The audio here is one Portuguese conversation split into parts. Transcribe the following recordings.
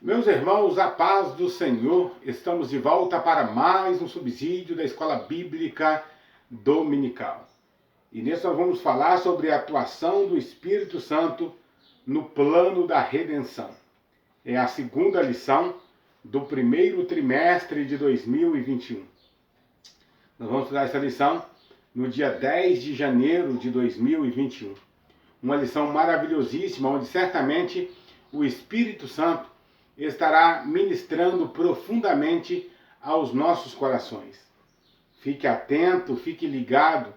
Meus irmãos, a paz do Senhor, estamos de volta para mais um subsídio da Escola Bíblica Dominical. E nesse nós vamos falar sobre a atuação do Espírito Santo no plano da redenção. É a segunda lição do primeiro trimestre de 2021. Nós vamos estudar essa lição no dia 10 de janeiro de 2021. Uma lição maravilhosíssima, onde certamente o Espírito Santo estará ministrando profundamente aos nossos corações. Fique atento, fique ligado,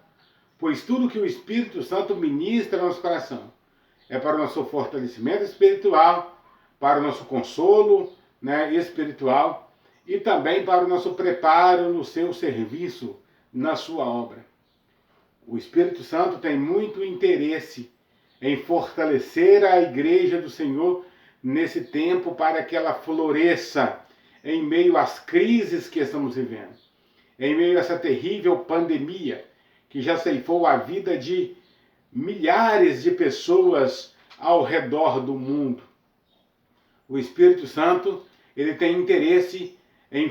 pois tudo que o Espírito Santo ministra ao nosso coração é para o nosso fortalecimento espiritual, para o nosso consolo espiritual e também para o nosso preparo no seu serviço, na sua obra. O Espírito Santo tem muito interesse em fortalecer a igreja do Senhor nesse tempo para que ela floresça em meio às crises que estamos vivendo, em meio a essa terrível pandemia que já ceifou a vida de milhares de pessoas ao redor do mundo. O Espírito Santo, ele tem interesse em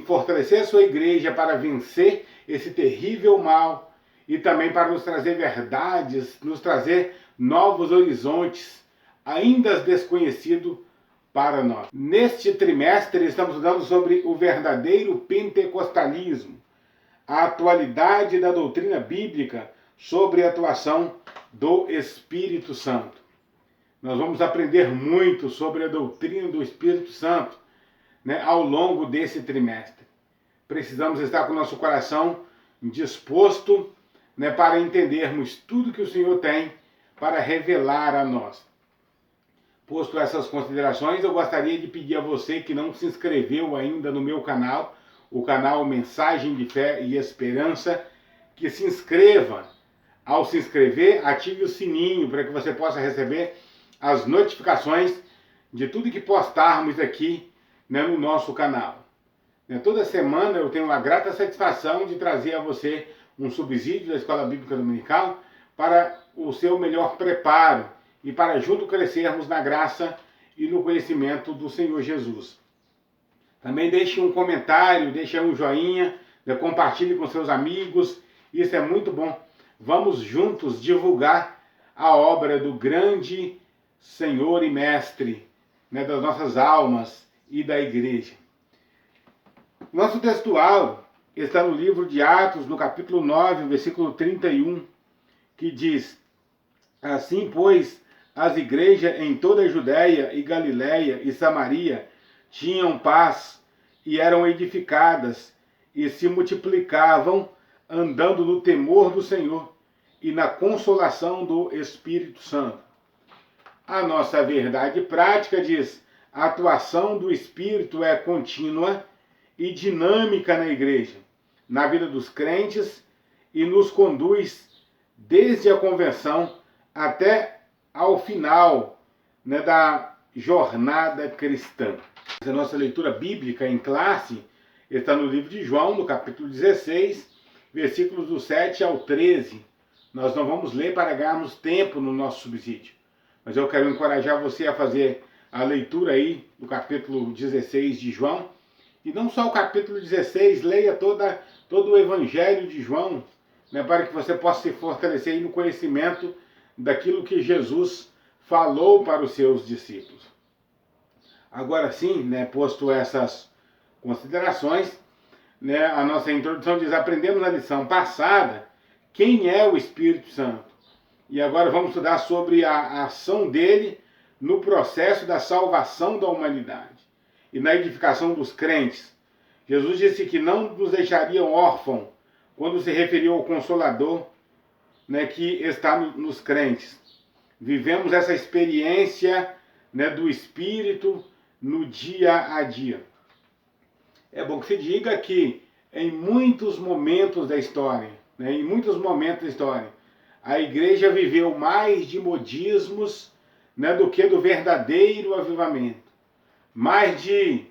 fortalecer a sua igreja para vencer esse terrível mal e também para nos trazer verdades, nos trazer novos horizontes, ainda desconhecido para nós. Neste trimestre estamos estudando sobre o verdadeiro pentecostalismo, a atualidade da doutrina bíblica sobre a atuação do Espírito Santo. Nós vamos aprender muito sobre a doutrina do Espírito Santo ao longo desse trimestre. Precisamos estar com o nosso coração disposto para entendermos tudo que o Senhor tem para revelar a nós. Posto essas considerações, eu gostaria de pedir a você que não se inscreveu ainda no meu canal, o canal Mensagem de Fé e Esperança, que se inscreva. Ao se inscrever, ative o sininho para que você possa receber as notificações de tudo que postarmos aqui no nosso canal. Toda semana eu tenho a grata satisfação de trazer a você um subsídio da Escola Bíblica Dominical para o seu melhor preparo e para junto crescermos na graça e no conhecimento do Senhor Jesus. Também deixe um comentário, deixe um joinha, compartilhe com seus amigos, isso é muito bom. Vamos juntos divulgar a obra do grande Senhor e Mestre das nossas almas e da igreja. Nosso textual está no livro de Atos, no capítulo 9, versículo 31, que diz: Assim, pois, as igrejas em toda a Judéia e Galiléia e Samaria tinham paz e eram edificadas e se multiplicavam, andando no temor do Senhor e na consolação do Espírito Santo. A nossa verdade prática diz: a atuação do Espírito é contínua e dinâmica na igreja, na vida dos crentes, e nos conduz desde a conversão até ao final da jornada cristã. A nossa leitura bíblica em classe está no livro de João, no capítulo 16, versículos do 7 ao 13. Nós não vamos ler para ganharmos tempo no nosso subsídio, mas eu quero encorajar você a fazer a leitura aí do capítulo 16 de João, e não só o capítulo 16, leia todo o Evangelho de João, para que você possa se fortalecer aí no conhecimento daquilo que Jesus falou para os seus discípulos. Agora sim, posto essas considerações, a nossa introdução diz: aprendemos na lição passada quem é o Espírito Santo. E agora vamos estudar sobre a ação dele no processo da salvação da humanidade e na edificação dos crentes. Jesus disse que não nos deixaria órfãos quando se referiu ao Consolador que está nos crentes. Vivemos essa experiência do Espírito no dia a dia. É bom que se diga que em muitos momentos da história, a igreja viveu mais de modismos do que do verdadeiro avivamento. Mais de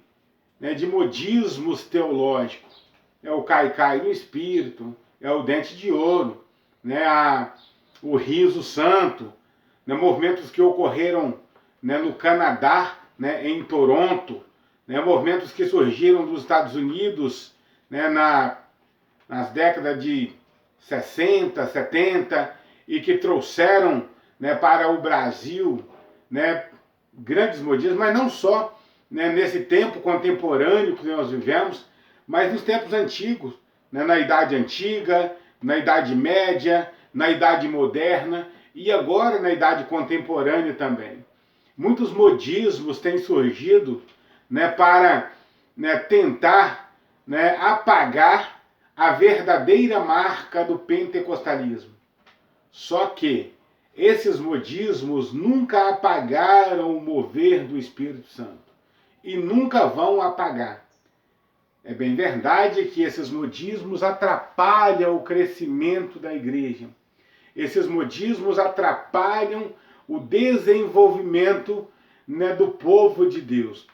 modismos teológicos. É o cai-cai no Espírito, é o dente de ouro, o riso santo, movimentos que ocorreram no Canadá né, em Toronto, né, movimentos que surgiram dos Estados Unidos, né, nas décadas de 60, 70 e que trouxeram, né, para o Brasil, né, grandes modismos, mas não só, né, nesse tempo contemporâneo que nós vivemos, mas nos tempos antigos, né, na Idade Antiga, na Idade Média, na Idade Moderna e agora na Idade Contemporânea também. Muitos modismos têm surgido, né, para, né, tentar, né, apagar a verdadeira marca do pentecostalismo. Só que esses modismos nunca apagaram o mover do Espírito Santo e nunca vão apagar. É bem verdade que esses modismos atrapalham o crescimento da igreja. Esses modismos atrapalham o desenvolvimento, né, do povo de Deus.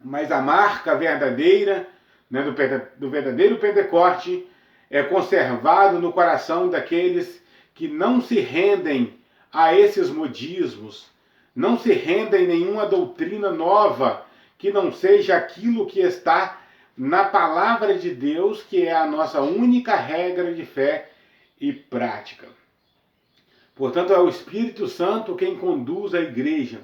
Mas a marca verdadeira, né, do verdadeiro Pentecoste é conservado no coração daqueles que não se rendem a esses modismos, não se rendem a nenhuma doutrina nova que não seja aquilo que está na palavra de Deus, que é a nossa única regra de fé e prática. Portanto, é o Espírito Santo quem conduz a igreja.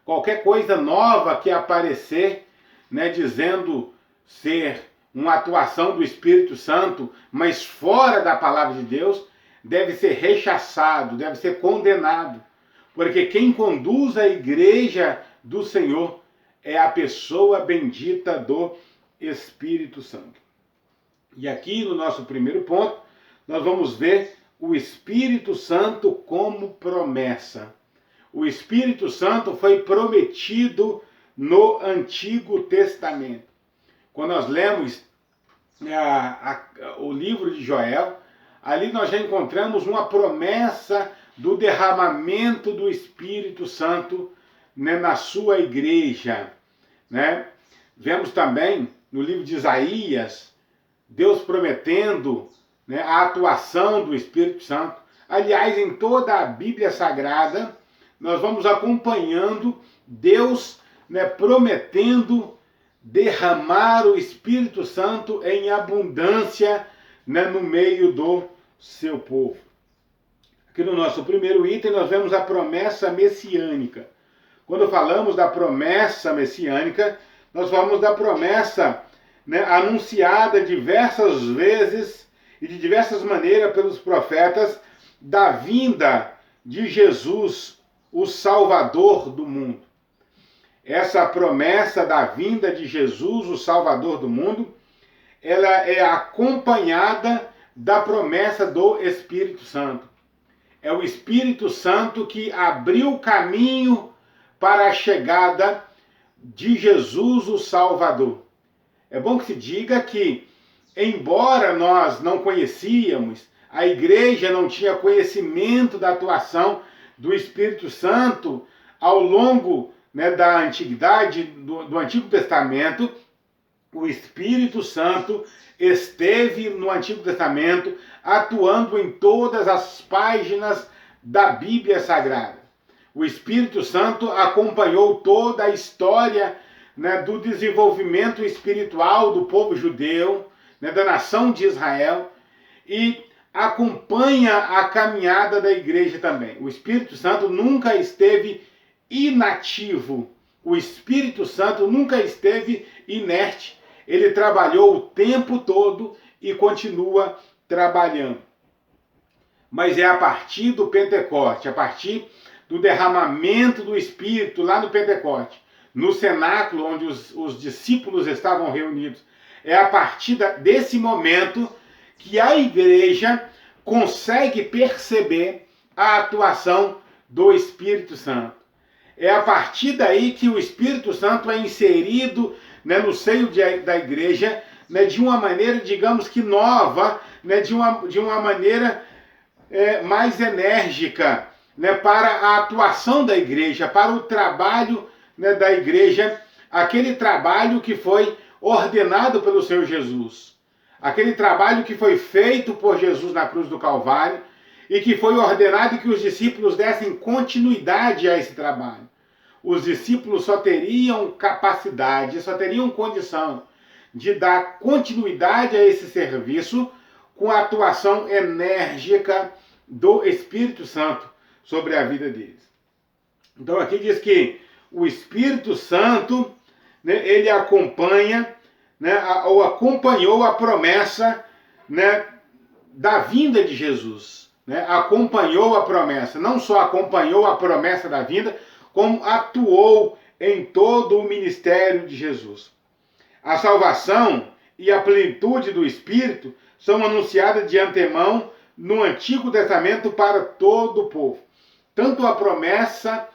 Qualquer coisa nova que aparecer, né, dizendo ser uma atuação do Espírito Santo, mas fora da palavra de Deus, deve ser rechaçado, deve ser condenado. Porque quem conduz a igreja do Senhor é a pessoa bendita do Espírito Santo. E aqui no nosso primeiro ponto, nós vamos ver o Espírito Santo como promessa. O Espírito Santo foi prometido no Antigo Testamento. Quando nós lemos o livro de Joel, ali nós já encontramos uma promessa do derramamento do Espírito Santo, né, na sua igreja, né? Vemos também no livro de Isaías, Deus prometendo, né, a atuação do Espírito Santo. Aliás, em toda a Bíblia Sagrada, nós vamos acompanhando Deus, né, prometendo derramar o Espírito Santo em abundância, né, no meio do seu povo. Aqui no nosso primeiro item nós vemos a promessa messiânica. Quando falamos da promessa messiânica, nós falamos da promessa, né, anunciada diversas vezes e de diversas maneiras pelos profetas da vinda de Jesus, o Salvador do mundo. Essa promessa da vinda de Jesus, o Salvador do mundo, ela é acompanhada da promessa do Espírito Santo. É o Espírito Santo que abriu o caminho para a chegada de Jesus, o Salvador. É bom que se diga que, embora nós não conhecíamos, a igreja não tinha conhecimento da atuação do Espírito Santo ao longo, né, da antiguidade, do Antigo Testamento, o Espírito Santo esteve no Antigo Testamento atuando em todas as páginas da Bíblia Sagrada. O Espírito Santo acompanhou toda a história, né, do desenvolvimento espiritual do povo judeu, né, da nação de Israel, e acompanha a caminhada da igreja também. O Espírito Santo nunca esteve inativo. O Espírito Santo nunca esteve inerte. Ele trabalhou o tempo todo e continua trabalhando. Mas é a partir do Pentecoste, a partir do derramamento do Espírito lá no Pentecoste, no cenáculo onde os discípulos estavam reunidos, é a partir desse momento que a igreja consegue perceber a atuação do Espírito Santo. É a partir daí que o Espírito Santo é inserido, né, no seio da igreja, né, de uma maneira, digamos que nova, né, de uma maneira mais enérgica, né, para a atuação da igreja, para o trabalho, né, da igreja, aquele trabalho que foi ordenado pelo Senhor Jesus, aquele trabalho que foi feito por Jesus na cruz do Calvário e que foi ordenado que os discípulos dessem continuidade a esse trabalho. os discípulos só teriam capacidade, só teriam condição de dar continuidade a esse serviço com a atuação enérgica do Espírito Santo sobre a vida deles. Então aqui diz que o Espírito Santo, né, ele acompanha, né, ou acompanhou a promessa, né, da vinda de Jesus. Né, acompanhou a promessa, não só acompanhou a promessa da vinda, como atuou em todo o ministério de Jesus. A salvação e a plenitude do Espírito são anunciadas de antemão no Antigo Testamento para todo o povo. Tanto a promessa,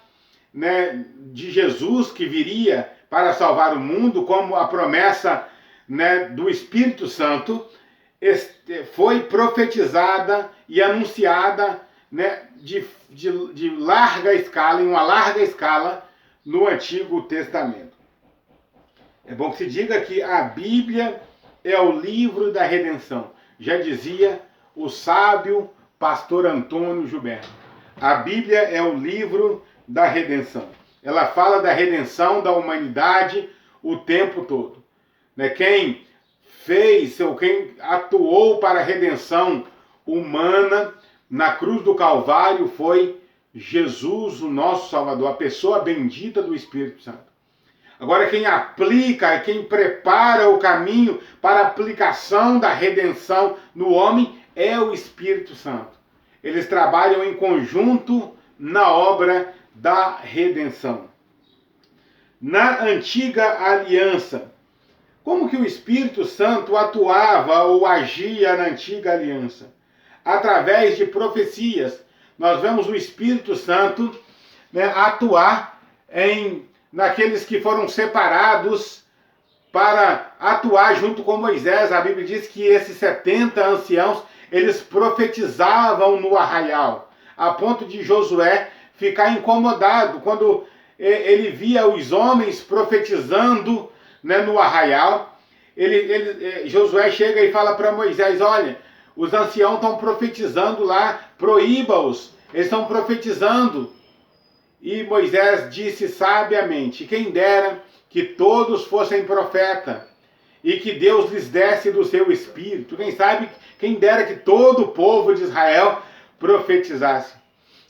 né, de Jesus que viria para salvar o mundo, como a promessa, né, do Espírito Santo, foi profetizada e anunciada, né, de larga escala, em uma larga escala, no Antigo Testamento. É bom que se diga que a Bíblia é o livro da redenção. Já dizia o sábio pastor Antônio Gilberto. A Bíblia é o livro da redenção. Ela fala da redenção da humanidade o tempo todo. Quem fez ou quem atuou para a redenção humana na cruz do Calvário foi Jesus, o nosso Salvador, a pessoa bendita do Espírito Santo. Agora, quem aplica, quem prepara o caminho para a aplicação da redenção no homem é o Espírito Santo. Eles trabalham em conjunto na obra da redenção. Na antiga aliança, como que o Espírito Santo atuava ou agia na antiga aliança? Através de profecias. Nós vemos o Espírito Santo, né, atuar naqueles que foram separados para atuar junto com Moisés. A Bíblia diz que esses 70 anciãos, eles profetizavam no arraial, a ponto de Josué ficar incomodado quando ele via os homens profetizando, né, no arraial. Josué chega e fala para Moisés: olha, os anciãos estão profetizando lá, proíba-os, eles estão profetizando. E Moisés disse sabiamente: quem dera que todos fossem profeta e que Deus lhes desse do seu espírito. Quem dera que todo o povo de Israel profetizasse.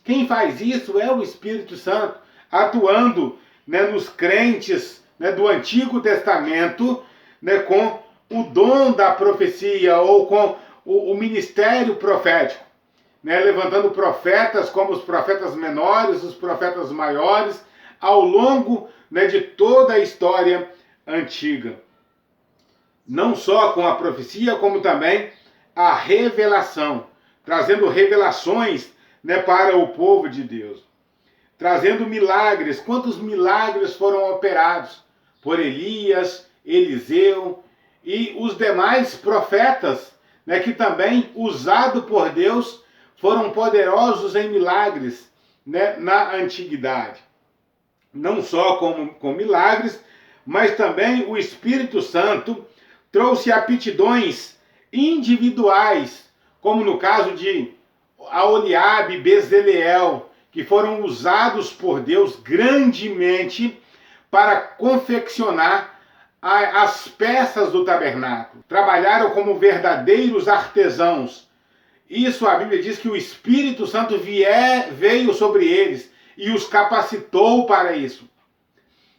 Quem faz isso é o Espírito Santo, atuando, né, nos crentes, né, do Antigo Testamento, né, com o dom da profecia ou com o ministério profético, né, levantando profetas como os profetas menores, os profetas maiores, ao longo, né, de toda a história antiga. Não só com a profecia, como também a revelação, trazendo revelações, né, para o povo de Deus. Trazendo milagres. Quantos milagres foram operados por Elias, Eliseu e os demais profetas, né, que também, usados por Deus, foram poderosos em milagres, né, na antiguidade. Não só com milagres, mas também o Espírito Santo trouxe aptidões individuais, como no caso de Aholiabe e Bezaleel, que foram usados por Deus grandemente para confeccionar as peças do tabernáculo. Trabalharam como verdadeiros artesãos. Isso a Bíblia diz que o Espírito Santo veio sobre eles e os capacitou para isso.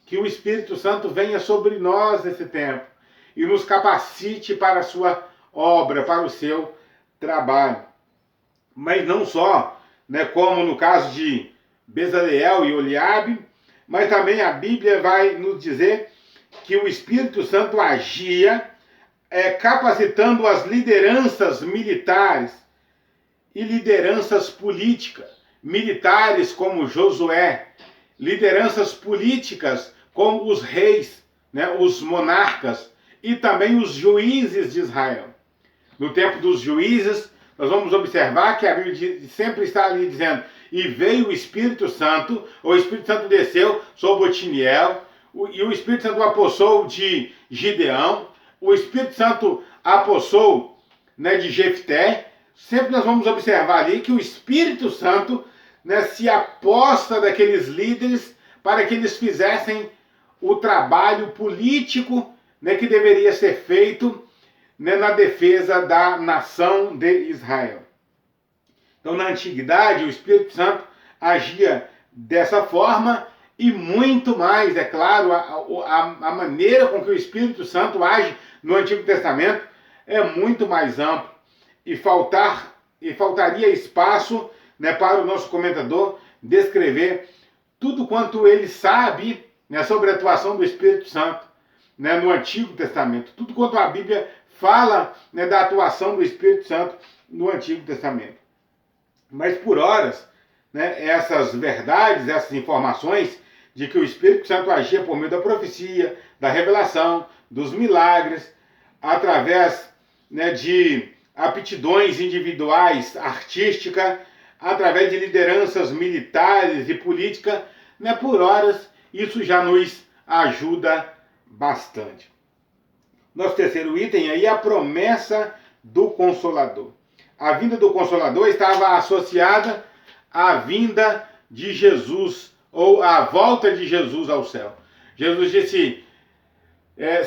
Que o Espírito Santo venha sobre nós nesse tempo e nos capacite para a sua obra, para o seu trabalho. Mas não só, né, como no caso de Bezaleel e Aholiabe, mas também a Bíblia vai nos dizer que o Espírito Santo agia capacitando as lideranças militares e lideranças políticas. Militares como Josué, lideranças políticas como os reis, né, os monarcas e também os juízes de Israel. No tempo dos juízes, nós vamos observar que a Bíblia sempre está ali dizendo: e veio o Espírito Santo desceu sobre Otiniel, e o Espírito Santo apossou de Gideão, o Espírito Santo apossou, né, de Jefté. Sempre nós vamos observar ali que o Espírito Santo, né, se aposta daqueles líderes para que eles fizessem o trabalho político, né, que deveria ser feito, né, na defesa da nação de Israel. Então, na antiguidade, o Espírito Santo agia dessa forma e muito mais, é claro, a maneira com que o Espírito Santo age no Antigo Testamento é muito mais amplo e faltaria espaço, né, para o nosso comentador descrever tudo quanto ele sabe, né, sobre a atuação do Espírito Santo, né, no Antigo Testamento, tudo quanto a Bíblia fala, né, da atuação do Espírito Santo no Antigo Testamento. Mas por horas, né, essas verdades, essas informações de que o Espírito Santo agia por meio da profecia, da revelação, dos milagres, através, né, de aptidões individuais, artística, através de lideranças militares e política, né, por horas, isso já nos ajuda bastante. Nosso terceiro item aí é a promessa do Consolador. A vinda do Consolador estava associada à vinda de Jesus, ou à volta de Jesus ao céu. Jesus disse,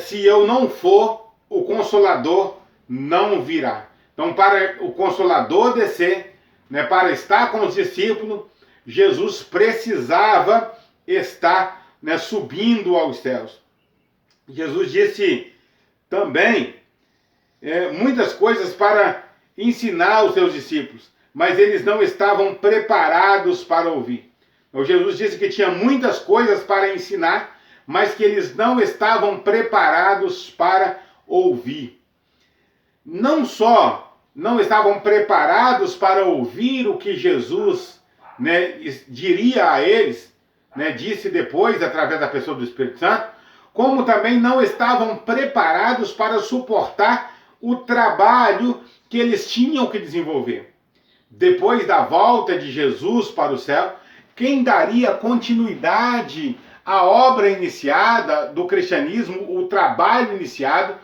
se eu não for, o Consolador não virá. Então, para o Consolador descer, né, para estar com os discípulos, Jesus precisava estar, né, subindo aos céus. Jesus disse também muitas coisas para ensinar os seus discípulos, mas eles não estavam preparados para ouvir. Então, Jesus disse que tinha muitas coisas para ensinar, mas que eles não estavam preparados para ouvir. Não só não estavam preparados para ouvir o que Jesus, né, diria a eles, né, disse depois através da pessoa do Espírito Santo, como também não estavam preparados para suportar o trabalho que eles tinham que desenvolver. Depois da volta de Jesus para o céu, quem daria continuidade à obra iniciada do cristianismo, o trabalho iniciado,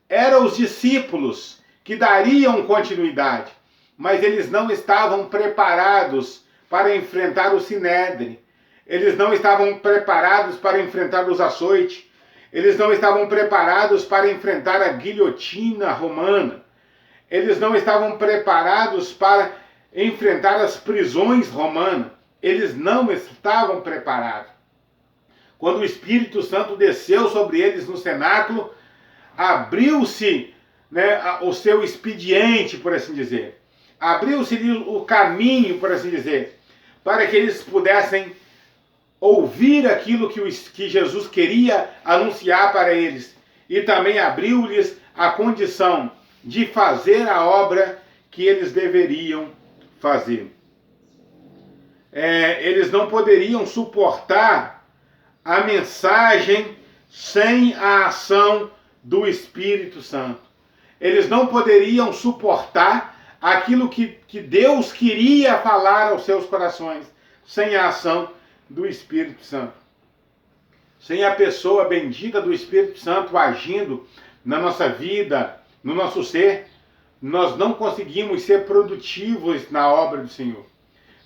eram os discípulos que dariam continuidade, mas eles não estavam preparados para enfrentar o Sinédrio, eles não estavam preparados para enfrentar os açoites, eles não estavam preparados para enfrentar a guilhotina romana, eles não estavam preparados para enfrentar as prisões romanas, eles não estavam preparados. Quando o Espírito Santo desceu sobre eles no cenáculo, abriu-se, né, o seu expediente, por assim dizer. Abriu-se o caminho, por assim dizer, para que eles pudessem ouvir aquilo que Jesus queria anunciar para eles. E também abriu-lhes a condição de fazer a obra que eles deveriam fazer. Eles não poderiam suportar a mensagem sem a ação do Espírito Santo. Eles não poderiam suportar aquilo que Deus queria falar aos seus corações sem a ação do Espírito Santo. Sem a pessoa bendita do Espírito Santo agindo na nossa vida, no nosso ser, nós não conseguimos ser produtivos na obra do Senhor.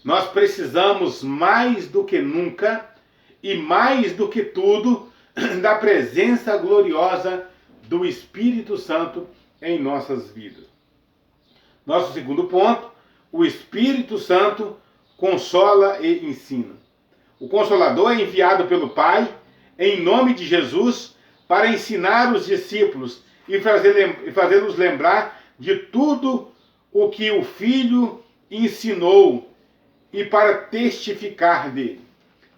Nós precisamos mais do que nunca e mais do que tudo da presença gloriosa do Espírito Santo em nossas vidas. Nosso segundo ponto, o Espírito Santo consola e ensina. O Consolador é enviado pelo Pai, em nome de Jesus, para ensinar os discípulos e fazê-los lembrar de tudo o que o Filho ensinou e para testificar dele.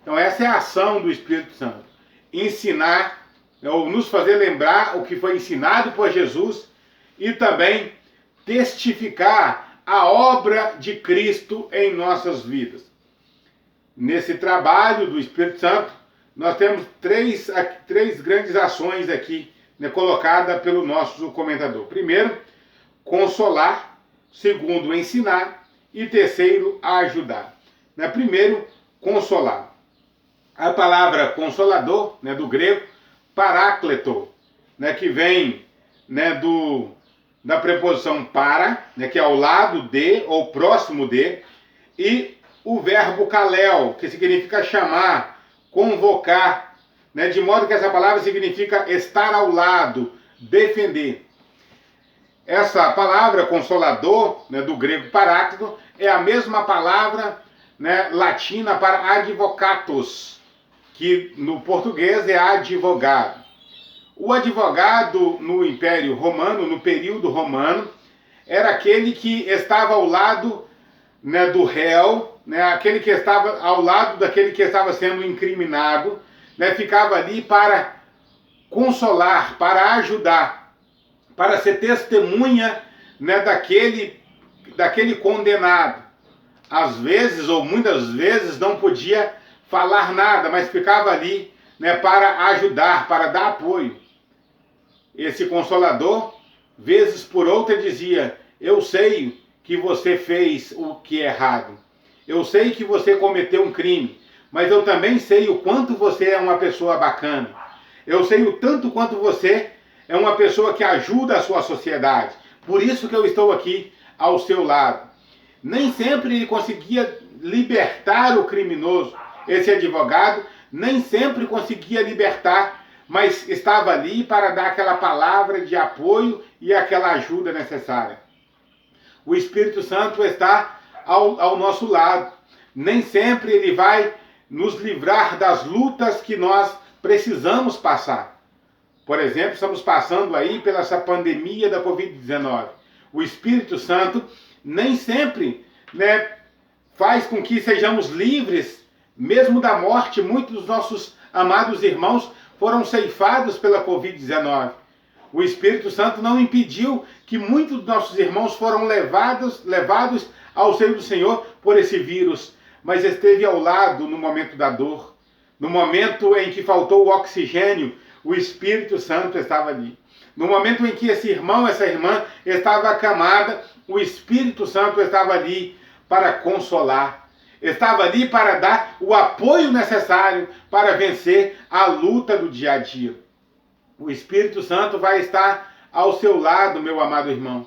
Então essa é a ação do Espírito Santo. Ensinar, ou nos fazer lembrar o que foi ensinado por Jesus e também testificar a obra de Cristo em nossas vidas. Nesse trabalho do Espírito Santo, nós temos três grandes ações aqui, né, colocadas pelo nosso comentador. Primeiro, consolar. Segundo, ensinar. E terceiro, ajudar. Né, primeiro, consolar. A palavra consolador, né, do grego, parácleto, né, que vem, né, da preposição para, né, que é ao lado de ou próximo de, e o verbo kalel, que significa chamar, convocar, né, de modo que essa palavra significa estar ao lado, defender. Essa palavra consolador, né, do grego paráclito, é a mesma palavra, né, latina para advocatus, que no português é advogado. O advogado no Império Romano, no período romano, era aquele que estava ao lado, né, do réu, né, aquele que estava ao lado daquele que estava sendo incriminado, né, ficava ali para consolar, para ajudar, para ser testemunha, né, daquele condenado. Às vezes, ou muitas vezes, não podia falar nada, mas ficava ali, né, para ajudar, para dar apoio. Esse consolador, vezes por outra, dizia: eu sei que você fez o que é errado, eu sei que você cometeu um crime, mas eu também sei o quanto você é uma pessoa bacana, eu sei o tanto quanto você é uma pessoa que ajuda a sua sociedade, por isso que eu estou aqui ao seu lado. Nem sempre ele conseguia libertar o criminoso, esse advogado nem sempre conseguia libertar, mas estava ali para dar aquela palavra de apoio e aquela ajuda necessária. O Espírito Santo está ao nosso lado. Nem sempre ele vai nos livrar das lutas que nós precisamos passar. Por exemplo, estamos passando aí pela essa pandemia da Covid-19. O Espírito Santo nem sempre, né, faz com que sejamos livres, mesmo da morte. Muitos dos nossos amados irmãos foram ceifados pela Covid-19. O Espírito Santo não impediu que muitos dos nossos irmãos foram levados ao seio do Senhor por esse vírus, mas esteve ao lado no momento da dor, no momento em que faltou o oxigênio, o Espírito Santo estava ali. No momento em que esse irmão, essa irmã estava acamada, o Espírito Santo estava ali para consolar, estava ali para dar o apoio necessário para vencer a luta do dia a dia. O Espírito Santo vai estar ao seu lado, meu amado irmão.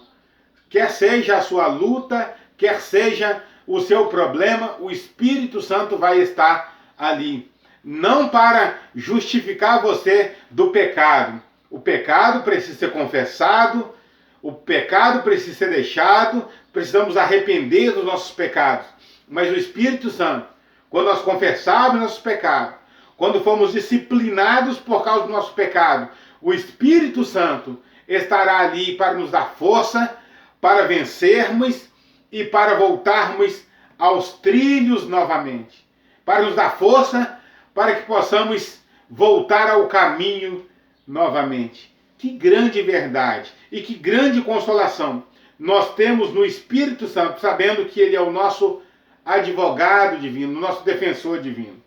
Quer seja a sua luta, quer seja o seu problema, o Espírito Santo vai estar ali. Não para justificar você do pecado. O pecado precisa ser confessado, o pecado precisa ser deixado, precisamos arrepender dos nossos pecados. Mas o Espírito Santo, quando nós confessarmos nossos pecados, quando formos disciplinados por causa do nosso pecado, o Espírito Santo estará ali para nos dar força, para vencermos e para voltarmos aos trilhos novamente. Para nos dar força, para que possamos voltar ao caminho novamente. Que grande verdade e que grande consolação nós temos no Espírito Santo, sabendo que Ele é o nosso advogado divino, nosso defensor divino.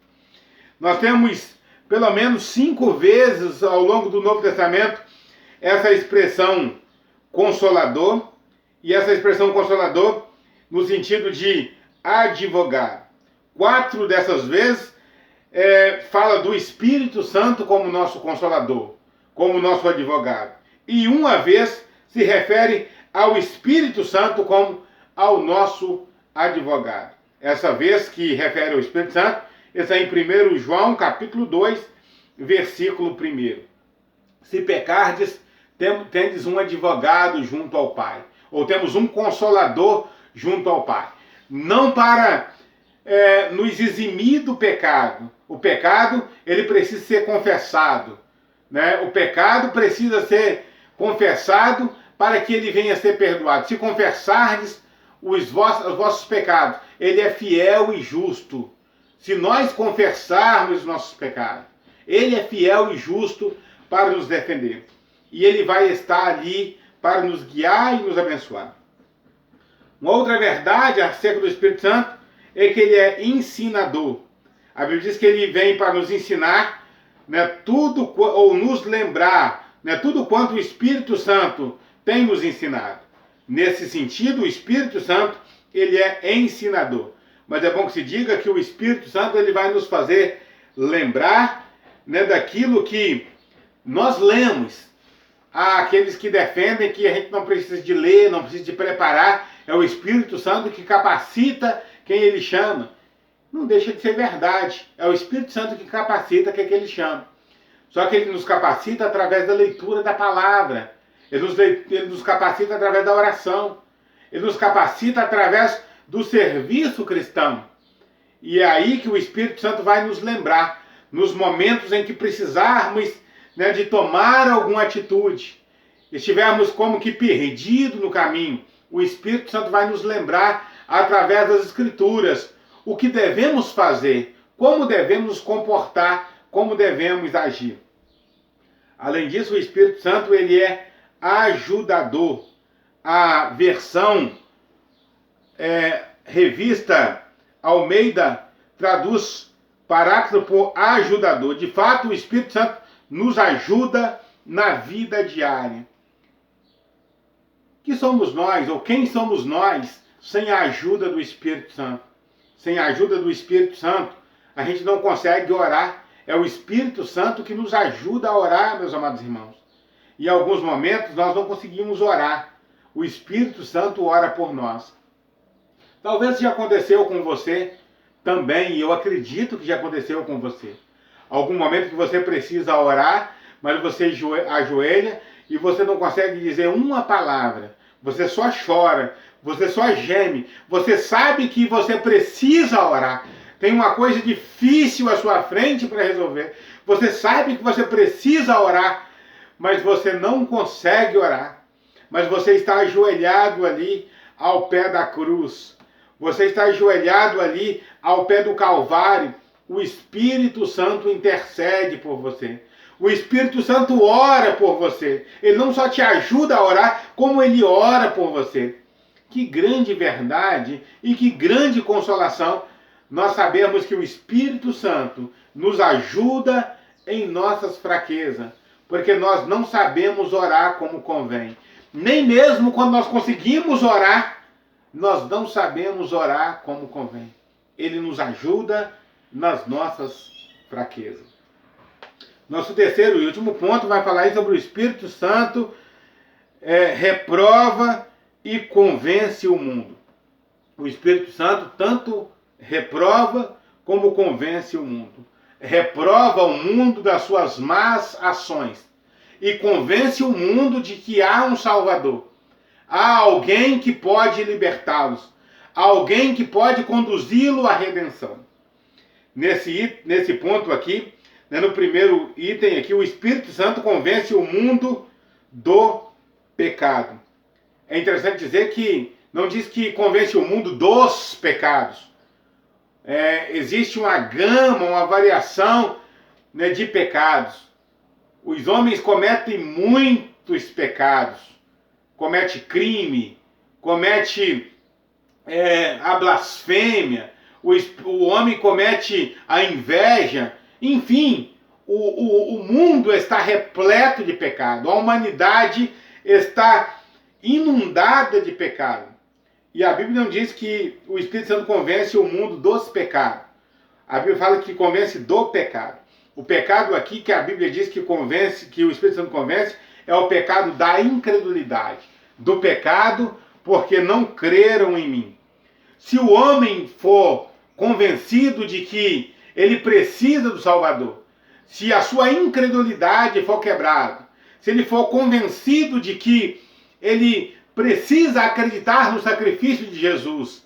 Nós temos pelo menos 5 vezes ao longo do Novo Testamento essa expressão consolador, e essa expressão consolador no sentido de advogado. 4 dessas vezes fala do Espírito Santo como nosso consolador, como nosso advogado. E uma vez se refere ao Espírito Santo como ao nosso advogado. Essa vez que refere ao Espírito Santo está em 1 João, capítulo 2, versículo 1. Se pecardes, tendes um advogado junto ao Pai. Ou temos um consolador junto ao Pai. Não para nos eximir do pecado. O pecado, ele precisa ser confessado. Né? O pecado precisa ser confessado para que ele venha a ser perdoado. Se confessardes os vossos pecados, ele é fiel e justo. Se nós confessarmos os nossos pecados, ele é fiel e justo para nos defender. E ele vai estar ali para nos guiar e nos abençoar. Uma outra verdade acerca do Espírito Santo é que ele é ensinador. A Bíblia diz que ele vem para nos ensinar, né, tudo, ou nos lembrar, né, tudo quanto o Espírito Santo tem nos ensinado. Nesse sentido, o Espírito Santo, ele é ensinador. Mas é bom que se diga que o Espírito Santo ele vai nos fazer lembrar, né, daquilo que nós lemos. Há aqueles que defendem que a gente não precisa de ler, não precisa de preparar. É o Espírito Santo que capacita quem ele chama. não deixa de ser verdade. É o Espírito Santo que capacita, que é que ele chama. Só que ele nos capacita através da leitura da palavra. Ele nos capacita através da oração. Ele nos capacita através do serviço cristão. E é aí que o Espírito Santo vai nos lembrar, nos momentos em que precisarmos, né, de tomar alguma atitude, estivermos como que perdidos no caminho, o Espírito Santo vai nos lembrar, através das Escrituras, o que devemos fazer, como devemos nos comportar, como devemos agir. Além disso, o Espírito Santo ele é ajudador. A versão revista Almeida traduz paráclito por ajudador. De fato, o Espírito Santo nos ajuda na vida diária. Que somos nós, ou quem somos nós, sem a ajuda do Espírito Santo? Sem a ajuda do Espírito Santo, a gente não consegue orar. É o Espírito Santo que nos ajuda a orar, meus amados irmãos. E em alguns momentos nós não conseguimos orar. O Espírito Santo ora por nós. Talvez já aconteceu com você também, e eu acredito que já aconteceu com você. Algum momento que você precisa orar, mas você ajoelha e você não consegue dizer uma palavra. Você só chora, você só geme. Você sabe que você precisa orar. Tem uma coisa difícil à sua frente para resolver. Você sabe que você precisa orar, mas você não consegue orar. Mas você está ajoelhado ali ao pé da cruz. Você está ajoelhado ali ao pé do Calvário. O Espírito Santo intercede por você. O Espírito Santo ora por você. Ele não só te ajuda a orar, como ele ora por você. Que grande verdade e que grande consolação nós sabemos que o Espírito Santo nos ajuda em nossas fraquezas, porque nós não sabemos orar como convém. Nem mesmo quando nós conseguimos orar, nós não sabemos orar como convém. Ele nos ajuda nas nossas fraquezas. Nosso terceiro e último ponto vai falar sobre o Espírito Santo reprova e convence o mundo. O Espírito Santo tanto reprova como convence o mundo. Reprova o mundo das suas más ações e convence o mundo de que há um Salvador. Há alguém que pode libertá-los. Há alguém que pode conduzi-lo à redenção. Nesse ponto aqui, né, no primeiro item aqui, o Espírito Santo convence o mundo do pecado. É interessante dizer que não diz que convence o mundo dos pecados. Existe uma gama, uma variação, né, de pecados. Os homens cometem muitos pecados. Comete crime, comete a blasfêmia, o homem comete a inveja. Enfim, o mundo está repleto de pecado. A humanidade está inundada de pecado. E a Bíblia não diz que o Espírito Santo convence o mundo dos pecados. A Bíblia fala que convence do pecado. O pecado aqui que a Bíblia diz que convence, que o Espírito Santo convence, é o pecado da incredulidade. Do pecado porque não creram em mim. Se o homem for convencido de que ele precisa do Salvador, se a sua incredulidade for quebrada, se ele for convencido de que ele precisa acreditar no sacrifício de Jesus,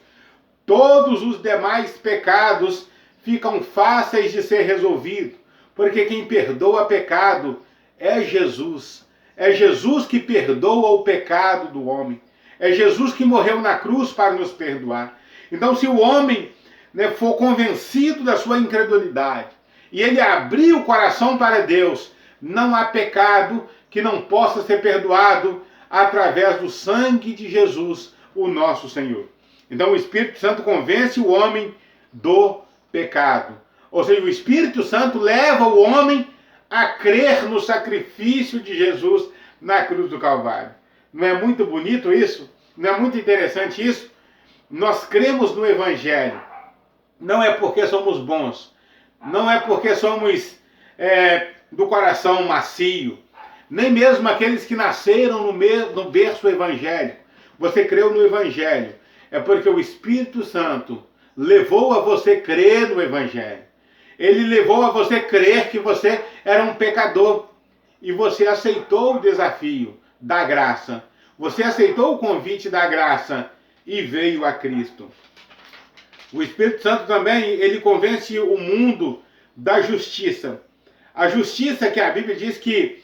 todos os demais pecados ficam fáceis de ser resolvidos, porque quem perdoa pecado é Jesus. É Jesus que perdoa o pecado do homem. É Jesus que morreu na cruz para nos perdoar. Então, se o homem, né, for convencido da sua incredulidade e ele abrir o coração para Deus, não há pecado que não possa ser perdoado através do sangue de Jesus, o nosso Senhor. Então o Espírito Santo convence o homem do pecado. Ou seja, o Espírito Santo leva o homem a crer no sacrifício de Jesus na cruz do Calvário. Não é muito bonito isso? Não é muito interessante isso? Nós cremos no Evangelho. Não é porque somos bons. Não é porque somos do coração macio. Nem mesmo aqueles que nasceram no berço evangélico. Você creu no Evangelho. É porque o Espírito Santo levou a você crer no Evangelho. Ele levou a você crer que você era um pecador. E você aceitou o desafio da graça. Você aceitou o convite da graça e veio a Cristo. O Espírito Santo também, ele convence o mundo da justiça. A justiça que a Bíblia diz que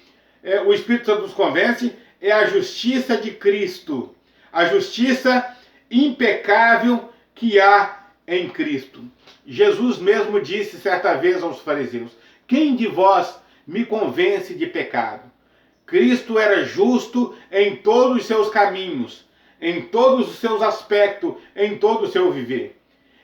o Espírito Santo nos convence é a justiça de Cristo. A justiça impecável que há em Cristo. Jesus mesmo disse certa vez aos fariseus: quem de vós me convence de pecado? Cristo era justo em todos os seus caminhos, em todos os seus aspectos, em todo o seu viver.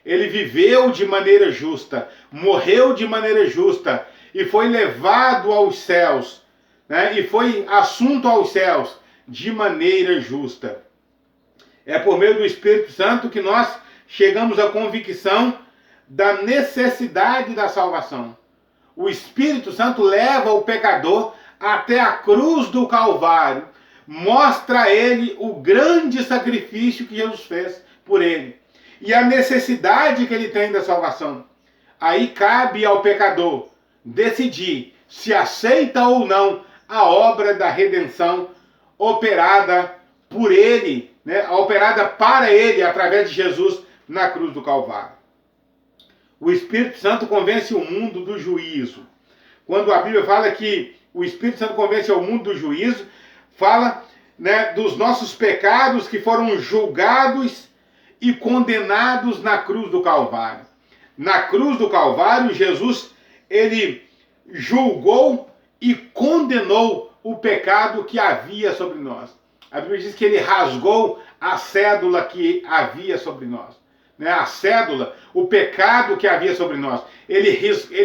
Ele viveu de maneira justa, morreu de maneira justa e foi levado aos céus, né? E foi assunto aos céus de maneira justa. É por meio do Espírito Santo que nós chegamos à convicção da necessidade da salvação. O Espírito Santo leva o pecador até a cruz do Calvário, mostra a ele o grande sacrifício que Jesus fez por ele e a necessidade que ele tem da salvação. Aí cabe ao pecador decidir se aceita ou não a obra da redenção operada por ele, né, operada para ele através de Jesus na cruz do Calvário. O Espírito Santo convence o mundo do juízo. Quando a Bíblia fala que o Espírito Santo convence o mundo do juízo, fala, né, dos nossos pecados que foram julgados e condenados na cruz do Calvário. Na cruz do Calvário, Jesus, ele julgou e condenou o pecado que havia sobre nós. A Bíblia diz que ele rasgou a cédula que havia sobre nós. Né, a cédula, o pecado que havia sobre nós. Ele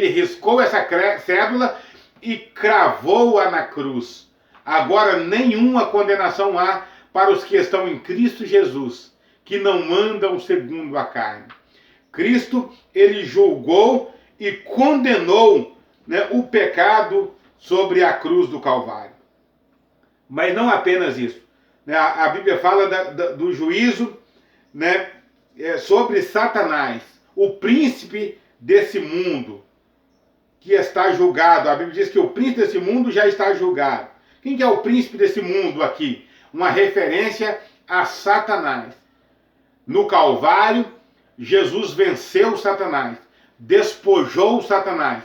riscou essa cédula e cravou-a na cruz. Agora nenhuma condenação há para os que estão em Cristo Jesus, que não andam segundo a carne. Cristo, ele julgou e condenou, né, o pecado sobre a cruz do Calvário. Mas não apenas isso. Né, a Bíblia fala do juízo, né, sobre Satanás, o príncipe desse mundo, que está julgado. A Bíblia diz que o príncipe desse mundo já está julgado. Quem que é o príncipe desse mundo aqui? Uma referência a Satanás. No Calvário, Jesus venceu Satanás, despojou Satanás,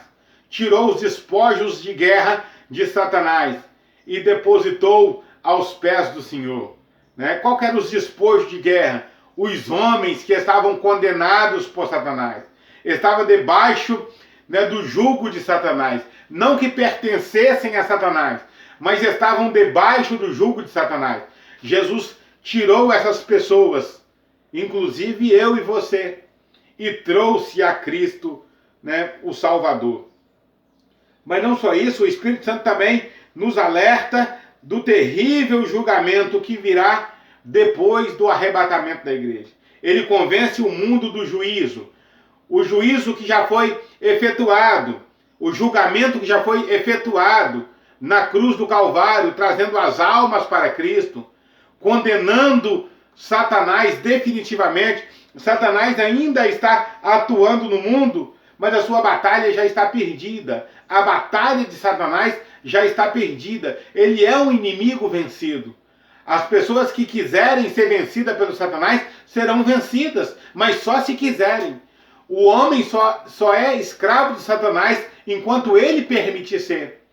tirou os despojos de guerra de Satanás e depositou aos pés do Senhor. Né? Qual que eram os despojos de guerra? Os homens que estavam condenados por Satanás. Estavam debaixo, né, do jugo de Satanás. Não que pertencessem a Satanás, mas estavam debaixo do jugo de Satanás. Jesus tirou essas pessoas, inclusive eu e você, e trouxe a Cristo, né, o Salvador. Mas não só isso, o Espírito Santo também nos alerta do terrível julgamento que virá depois do arrebatamento da igreja. Ele convence o mundo do juízo. O juízo que já foi efetuado, o julgamento que já foi efetuado na cruz do Calvário, trazendo as almas para Cristo, condenando Satanás definitivamente. Satanás ainda está atuando no mundo, mas a sua batalha já está perdida. A batalha de Satanás já está perdida. Ele é um inimigo vencido. As pessoas que quiserem ser vencidas pelo Satanás serão vencidas, mas só se quiserem. O homem só é escravo de Satanás enquanto ele permitir ser.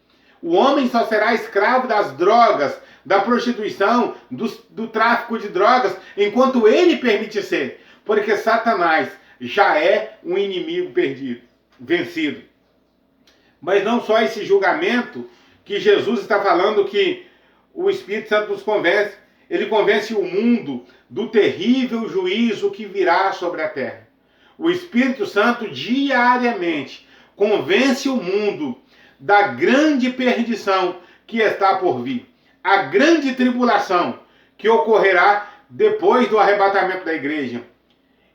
O homem só será escravo das drogas, da prostituição, do tráfico de drogas, enquanto ele permitir ser. Porque Satanás já é um inimigo perdido, vencido. Mas não só esse julgamento que Jesus está falando que o Espírito Santo nos convence. Ele convence o mundo do terrível juízo que virá sobre a terra. O Espírito Santo diariamente convence o mundo da grande perdição que está por vir. A grande tribulação que ocorrerá depois do arrebatamento da igreja.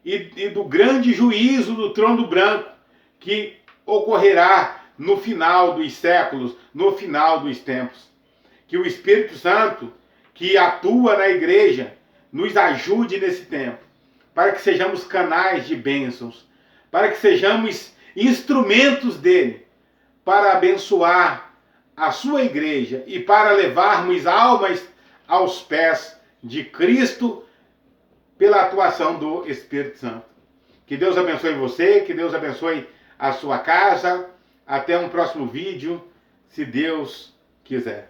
E do grande juízo do trono branco que ocorrerá no final dos séculos, no final dos tempos. Que o Espírito Santo, que atua na igreja, nos ajude nesse tempo, para que sejamos canais de bênçãos, para que sejamos instrumentos dele, para abençoar a sua igreja e para levarmos almas aos pés de Cristo pela atuação do Espírito Santo. Que Deus abençoe você, que Deus abençoe a sua casa. Até um próximo vídeo, se Deus quiser.